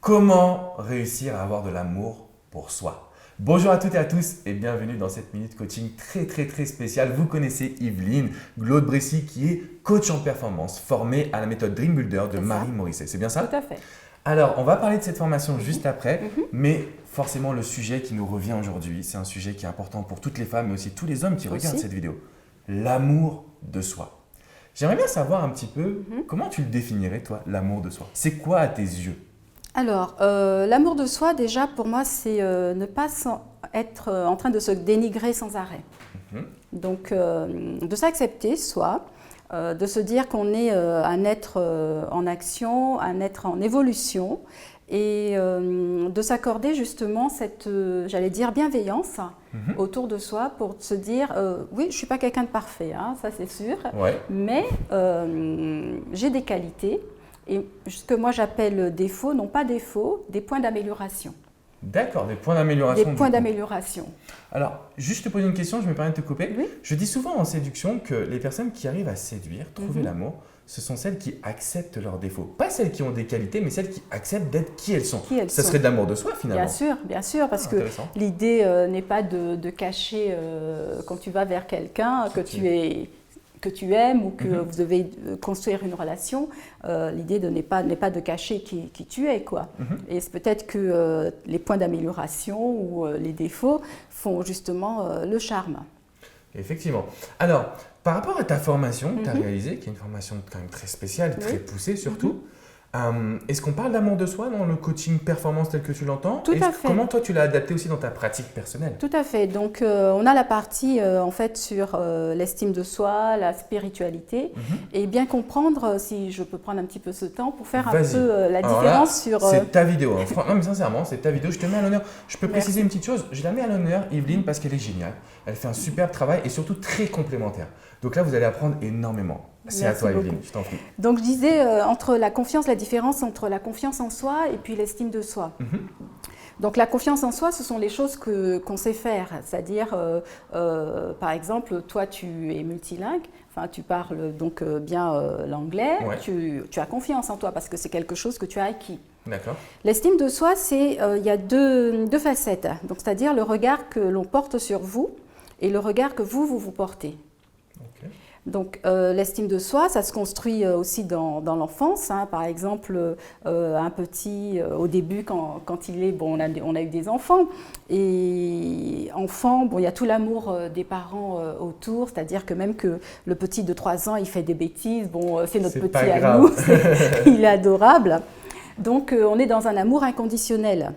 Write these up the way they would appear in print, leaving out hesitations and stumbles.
Comment réussir à avoir de l'amour pour soi? Bonjour à toutes et à tous et bienvenue dans cette minute coaching très spéciale. Vous connaissez Yveline Glaude-Bressy qui est coach en performance, formée à la méthode Dream Builder de Marie Morisset. C'est bien ça? Tout à fait. Alors, on va parler de cette formation juste après, mais forcément le sujet qui nous revient aujourd'hui, c'est un sujet qui est important pour toutes les femmes mais aussi tous les hommes qui regardent cette vidéo. L'amour de soi. J'aimerais bien savoir un petit peu comment tu le définirais toi, l'amour de soi. C'est quoi à tes yeux? Alors, l'amour de soi, déjà, pour moi, c'est ne pas être en train de se dénigrer sans arrêt. Donc, de s'accepter, soi, de se dire qu'on est un être en action, un être en évolution, et de s'accorder justement cette, j'allais dire, bienveillance autour de soi pour se dire, oui, je ne suis pas quelqu'un de parfait, hein, ça c'est sûr, mais j'ai des qualités. Et ce que moi j'appelle défauts, non pas défauts, des points d'amélioration. D'accord, des points d'amélioration. Des points d'amélioration. Alors, juste te poser une question, je me permets de te couper. Oui. Je dis souvent en séduction que les personnes qui arrivent à séduire, trouver l'amour, ce sont celles qui acceptent leurs défauts. Pas celles qui ont des qualités, mais celles qui acceptent d'être qui elles sont. Ça serait de l'amour de soi finalement. Bien sûr, parce que l'idée n'est pas de cacher quand tu vas vers quelqu'un que tu aimes ou que vous devez construire une relation, l'idée n'est pas de cacher qui tu es, quoi. Et c'est peut-être que les points d'amélioration ou les défauts font justement le charme. Effectivement. Alors, par rapport à ta formation que tu as réalisée, qui est une formation quand même très spéciale, très poussée surtout, est-ce qu'on parle d'amour de soi dans le coaching performance tel que tu l'entends? Tout à fait. Comment toi tu l'as adapté aussi dans ta pratique personnelle? Tout à fait. Donc on a la partie en fait sur l'estime de soi, la spiritualité et bien comprendre, si je peux prendre un petit peu ce temps pour faire un peu la différence sur… C'est ta vidéo. Non mais sincèrement, c'est ta vidéo. Je te mets à l'honneur. Je peux préciser une petite chose. Je la mets à l'honneur, Yveline, parce qu'elle est géniale. Elle fait un superbe travail et surtout très complémentaire. Donc là, vous allez apprendre énormément. C'est à toi, Yveline, je t'en prie. Donc je disais, entre la confiance, la différence entre la confiance en soi et puis l'estime de soi. Donc la confiance en soi, ce sont les choses qu'on sait faire. C'est-à-dire, par exemple, toi tu es multilingue, enfin tu parles donc bien l'anglais, tu as confiance en toi parce que c'est quelque chose que tu as acquis. D'accord. L'estime de soi, il y a deux facettes. Donc c'est-à-dire le regard que l'on porte sur vous et le regard que vous portez. Donc l'estime de soi, ça se construit aussi dans l'enfance. Par exemple, un petit, au début, quand il est… Bon, on a eu des enfants. Et enfant, bon, il y a tout l'amour des parents autour. C'est-à-dire que même que le petit de 3 ans, il fait des bêtises. Bon, c'est notre petit à nous. Il est adorable. Donc on est dans un amour inconditionnel.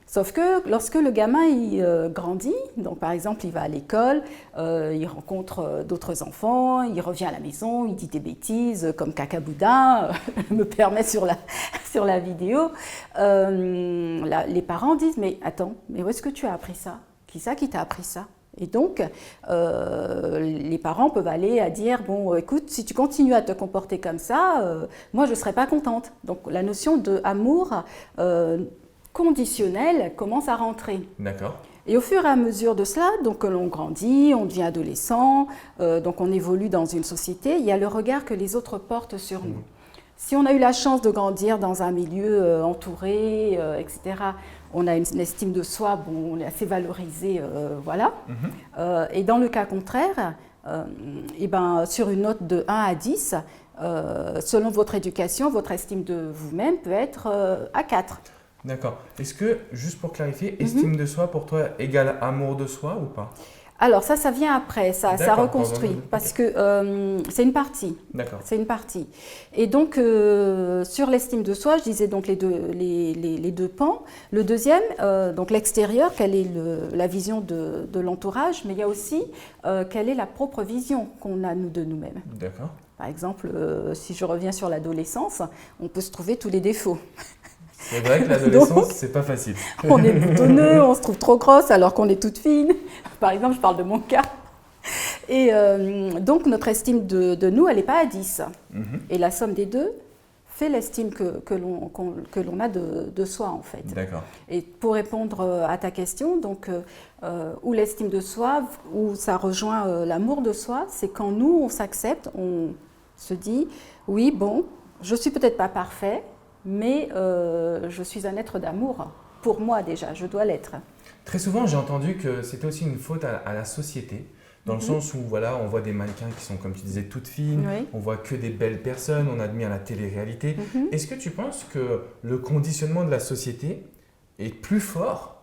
Sauf que lorsque le gamin il grandit, donc par exemple il va à l'école, il rencontre d'autres enfants, il revient à la maison, il dit des bêtises comme cacaboudin, me permet sur la vidéo, les parents disent mais attends, mais où est-ce que tu as appris ça? Qui t'a appris ça? Et donc, les parents peuvent aller à dire, bon, écoute, si tu continues à te comporter comme ça, moi je ne serai pas contente. Donc la notion d'amour conditionnel commence à rentrer. D'accord. Et au fur et à mesure de cela, donc l'on grandit, on devient adolescent, donc on évolue dans une société, il y a le regard que les autres portent sur nous. Si on a eu la chance de grandir dans un milieu entouré, etc., on a une estime de soi, bon, on est assez valorisé, voilà. Et dans le cas contraire, sur une note de 1 à 10, selon votre éducation, votre estime de vous-même peut être à 4. D'accord. Est-ce que, juste pour clarifier, estime de soi pour toi égale amour de soi ou pas? Alors ça vient après, ça reconstruit, parce que c'est une partie. D'accord. C'est une partie. Et donc, sur l'estime de soi, je disais donc les deux pans. Le deuxième, donc l'extérieur, quelle est la vision de l'entourage, mais il y a aussi quelle est la propre vision qu'on a nous de nous-mêmes. D'accord. Par exemple, si je reviens sur l'adolescence, on peut se trouver tous les défauts. C'est vrai que l'adolescence, c'est pas facile. On est boutonneux, on se trouve trop grosse alors qu'on est toute fine. Par exemple, je parle de mon cas. Et donc, notre estime de nous, elle n'est pas à 10. Et la somme des deux fait l'estime que l'on a de soi, en fait. D'accord. Et pour répondre à ta question, donc, où l'estime de soi, où ça rejoint l'amour de soi, c'est quand nous, on s'accepte, on se dit, oui, bon, je ne suis peut-être pas parfait, mais je suis un être d'amour. Pour moi déjà, je dois l'être. Très souvent, j'ai entendu que c'était aussi une faute à la société, dans le sens où voilà, on voit des mannequins qui sont, comme tu disais, toutes fines, on voit que des belles personnes, on admire la télé-réalité. Est-ce que tu penses que le conditionnement de la société est plus fort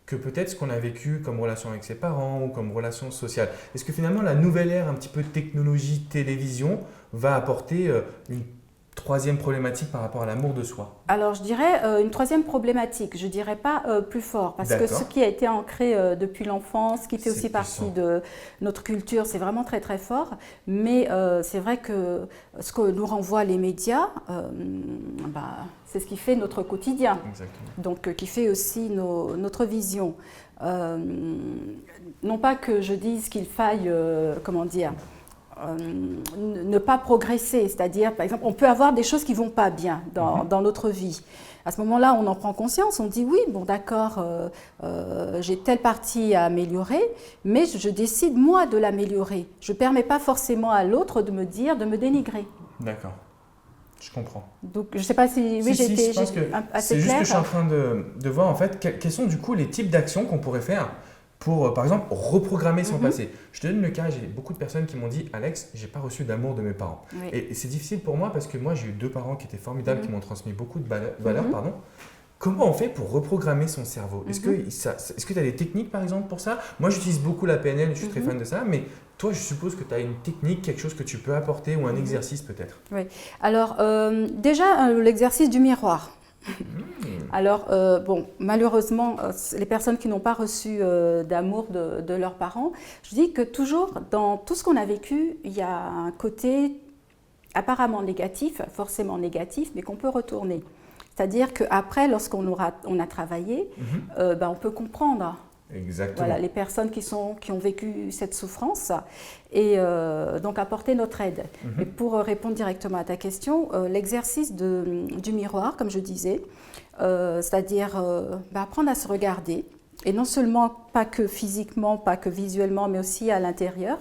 que peut-être ce qu'on a vécu comme relation avec ses parents ou comme relation sociale? Est-ce que finalement la nouvelle ère, un petit peu technologie, télévision, va apporter une troisième problématique par rapport à l'amour de soi? Alors je dirais une troisième problématique, je ne dirais pas plus fort, parce que ce qui a été ancré depuis l'enfance, qui fait aussi partie de notre culture, c'est vraiment très très fort, mais c'est vrai que ce que nous renvoient les médias, c'est ce qui fait notre quotidien. Exactement. Donc qui fait aussi notre vision. Non pas que je dise qu'il faille, ne pas progresser, c'est-à-dire, par exemple, on peut avoir des choses qui ne vont pas bien dans notre vie. À ce moment-là, on en prend conscience, on dit oui, bon d'accord, j'ai telle partie à améliorer, mais je décide moi de l'améliorer. Je ne permets pas forcément à l'autre de me dénigrer. D'accord. Je comprends. Donc, je ne sais pas si j'ai été assez claire. C'est juste que je suis en train de voir, en fait, quels sont du coup les types d'actions qu'on pourrait faire pour, par exemple, reprogrammer son passé. Je te donne le cas, j'ai beaucoup de personnes qui m'ont dit « Alex, j'ai pas reçu d'amour de mes parents. Oui. » Et c'est difficile pour moi parce que moi, j'ai eu 2 parents qui étaient formidables, qui m'ont transmis beaucoup de valeurs. Comment on fait pour reprogrammer son cerveau? Est-ce que tu as des techniques, par exemple, pour ça? Moi, j'utilise beaucoup la PNL, je suis très fan de ça, mais toi, je suppose que tu as une technique, quelque chose que tu peux apporter ou un exercice peut-être. Oui. Alors, déjà, l'exercice du miroir. Alors, malheureusement, les personnes qui n'ont pas reçu d'amour de leurs parents, je dis que toujours, dans tout ce qu'on a vécu, il y a un côté apparemment négatif, forcément négatif, mais qu'on peut retourner. C'est-à-dire qu'après, lorsqu'on a travaillé, on peut comprendre. Exactement. Voilà, les personnes qui ont vécu cette souffrance et donc apporter notre aide. Et pour répondre directement à ta question, l'exercice du miroir, comme je disais, c'est-à-dire apprendre à se regarder, et non seulement pas que physiquement, pas que visuellement, mais aussi à l'intérieur.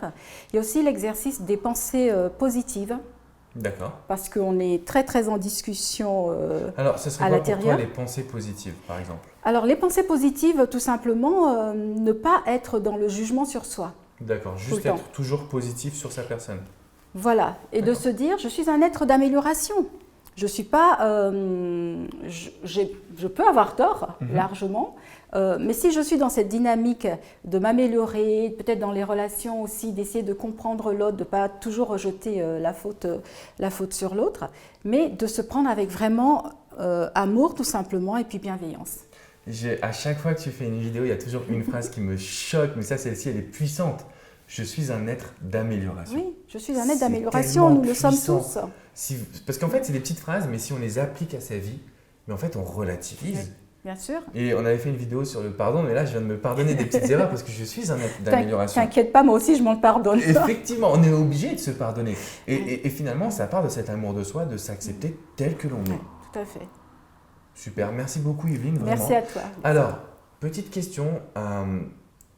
Il y a aussi l'exercice des pensées positives. D'accord. Parce qu'on est très très en discussion Alors, ce serait quoi pour toi les pensées positives, par exemple? Alors, les pensées positives, tout simplement, ne pas être dans le jugement sur soi. D'accord, juste être toujours positif sur sa personne. Voilà, et de se dire, je suis un être d'amélioration. Je suis pas, je peux avoir tort, largement, mais si je suis dans cette dynamique de m'améliorer, peut-être dans les relations aussi, d'essayer de comprendre l'autre, de ne pas toujours rejeter la faute sur l'autre, mais de se prendre avec vraiment amour tout simplement et puis bienveillance. À chaque fois que tu fais une vidéo, il y a toujours une phrase qui me choque, mais ça, celle-ci, elle est puissante. Je suis un être d'amélioration. Oui, je suis un être d'amélioration, nous le sommes tous. Parce qu'en fait, c'est des petites phrases, mais si on les applique à sa vie, mais en fait, on relativise. Oui, bien sûr. Et on avait fait une vidéo sur le pardon, mais là, je viens de me pardonner des petites erreurs parce que je suis un être d'amélioration. T'inquiète pas, moi aussi, je m'en pardonne. Effectivement, on est obligé de se pardonner. Et finalement, ça part de cet amour de soi, de s'accepter tel que l'on est. Tout à fait. Super, merci beaucoup Yveline. Vraiment. Merci à toi. Alors, petite question,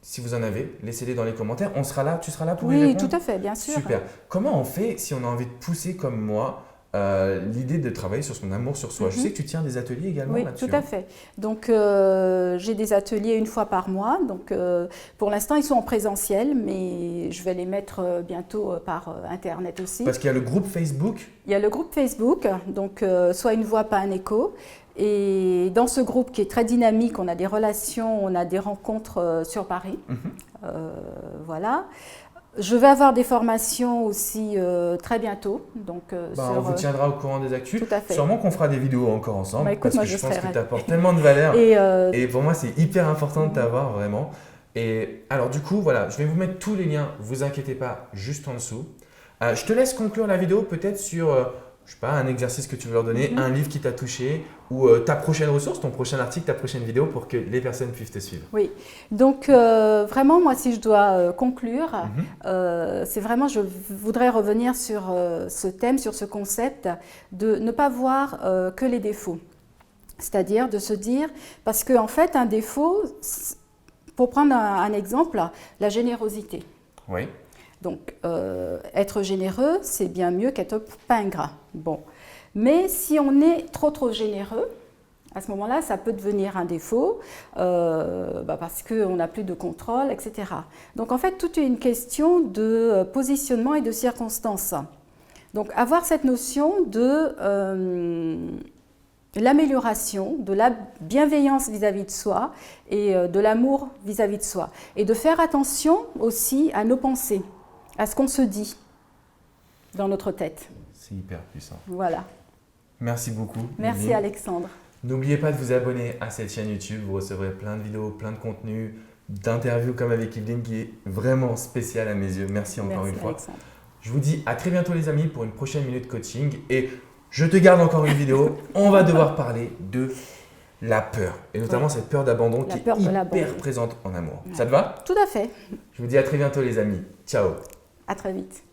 si vous en avez, laissez-les dans les commentaires. Tu seras là pour y répondre? Oui, tout à fait, bien sûr. Super. Comment on fait si on a envie de pousser comme moi l'idée de travailler sur son amour sur soi? Je sais que tu tiens des ateliers également là-dessus. Oui, tout à fait. Donc, j'ai des ateliers une fois par mois. Donc, pour l'instant, ils sont en présentiel, mais je vais les mettre bientôt par Internet aussi. Parce qu'il y a le groupe Facebook. Il y a le groupe Facebook, donc Sois une voix, pas un écho. Et dans ce groupe qui est très dynamique, on a des relations, on a des rencontres sur Paris. Voilà. Je vais avoir des formations aussi très bientôt. Donc, on vous tiendra au courant des actus. Tout à fait. Sûrement qu'on fera des vidéos encore ensemble. Écoute, parce que je pense que tu apportes tellement de valeur. Et pour moi, c'est hyper important de t'avoir vraiment. Et alors du coup, voilà, je vais vous mettre tous les liens, vous inquiétez pas, juste en dessous. Je te laisse conclure la vidéo peut-être sur, je sais pas, un exercice que tu veux leur donner, un livre qui t'a touché ou ta prochaine ressource, ton prochain article, ta prochaine vidéo pour que les personnes puissent te suivre. Oui, donc vraiment moi si je dois conclure, c'est vraiment je voudrais revenir sur ce thème, sur ce concept de ne pas voir que les défauts. C'est-à-dire de se dire, parce qu'en fait un défaut, pour prendre un exemple, la générosité. Oui. Donc, être généreux, c'est bien mieux qu'être pas ingrat. Bon. Mais si on est trop généreux, à ce moment-là, ça peut devenir un défaut parce qu'on n'a plus de contrôle, etc. Donc en fait, tout est une question de positionnement et de circonstances. Donc avoir cette notion de l'amélioration, de la bienveillance vis-à-vis de soi et de l'amour vis-à-vis de soi. Et de faire attention aussi à nos pensées, à ce qu'on se dit dans notre tête. C'est hyper puissant. Voilà. Merci beaucoup. Merci Evelyne. Alexandre. N'oubliez pas de vous abonner à cette chaîne YouTube. Vous recevrez plein de vidéos, plein de contenus, d'interviews comme avec Evelyne qui est vraiment spéciale à mes yeux. Merci encore une fois. Alexandre. Je vous dis à très bientôt les amis pour une prochaine minute coaching. Et je te garde encore une vidéo. On va devoir parler de la peur. Et notamment cette peur d'abandon qui est hyper présente en amour. Ouais. Ça te va? Tout à fait. Je vous dis à très bientôt les amis. Ciao. À très vite.